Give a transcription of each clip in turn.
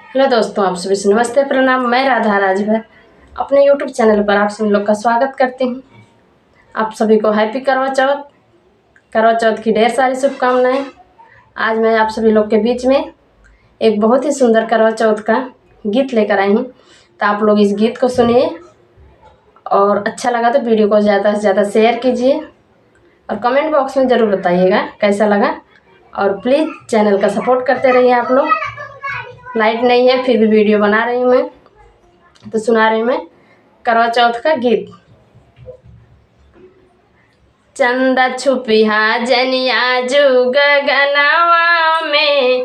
Hello दोस्तों, आप सभी से नमस्ते प्रणाम। मैं राधा राजभर अपने यूट्यूब चैनल पर आप सभी लोग का स्वागत करती हूँ। आप सभी को हैप्पी करवा चौथ की ढेर सारी शुभकामनाएं। आज मैं आप सभी लोग के बीच में एक बहुत ही सुंदर करवा चौथ का गीत लेकर आई हूँ। तो आप लोग इस गीत को सुनिए और अच्छा लगा तो वीडियो को ज़्यादा से ज़्यादा शेयर कीजिए और कमेंट बॉक्स में ज़रूर बताइएगा कैसा लगा। और प्लीज़ चैनल का सपोर्ट करते रहिए आप लोग। लाइट नहीं है फिर भी वीडियो बना रही हूँ मैं, तो सुना रही हूँ मैं करवा चौथ का गीत। चंदा छुपिहा जनिया जो गगनवा में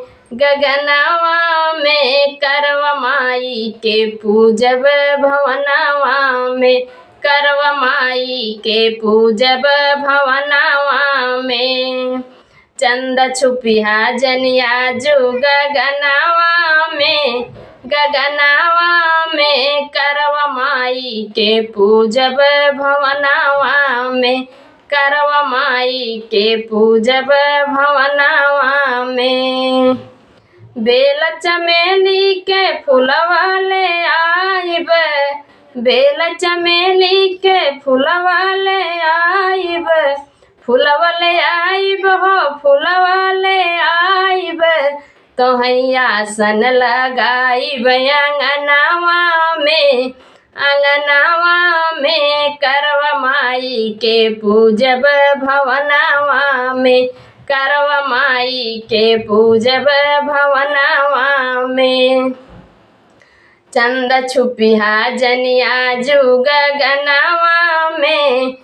करवा माई के पूजब भवनवा में, करवा माई के पूजब भवनवा में। चंदा छुपिहा जनिया जो गगनवा में करवा माई के पूजब भवनवा में, करवा माई के पूजब भवनवा में। बेल चमेली के फूलवा ले आइब, बेल चमेली के फूलवा ले आइब, फूलवा ले आइब हो फूलवा ले आइब, तो हैया आसन लगाइब अंगनवा में करवा माई के पूजब भवनवा में, करवा माई के पूजब भवनवा में। चंदा छुपिहा जनिया जो गगनवा में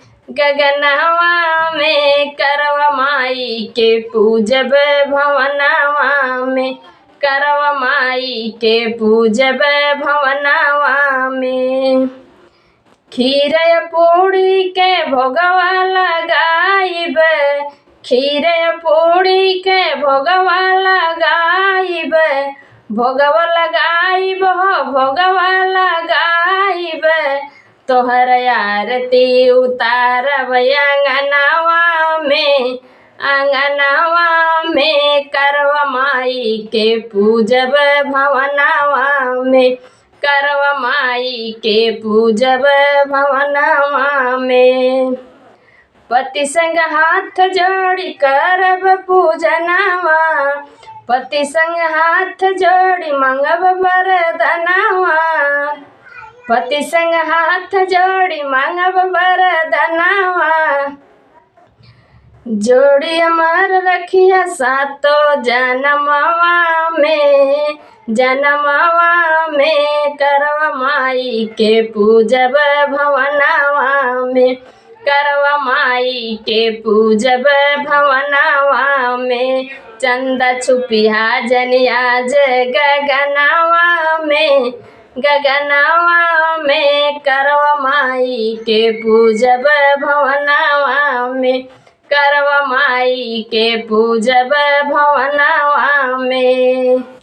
करवा माई के पूजब भवनवा में, करवा माई के पूजब भवनवा में। खीर पूड़ी के भोगवा लगाइब, खीर पूड़ी के भोगवा लगाइब, भोगवा लगाइब हो भोगवा लगाइब, तोहर आरती उतारब अंगनवा में करवा माई के पूजब भवनवा में, करवा माई के पूजब भवनवा में। पति संग हाथ जोड़ी करब पूजनवा, पति संग हाथ जोड़ी मंगब वरदनवा, पति संग हाथ जोड़ी मांगब वरदनवा। जोड़ी अमर रखिया सातो जनमवा में करवा माई के पूजब भवनवा में, करवा माई के पूजब भवनवा में। चंदा छुपिहा जनिया जे गगनवा में करवा माई के पूजब भवनवा में, करवा माई के पूजब भवनवा में।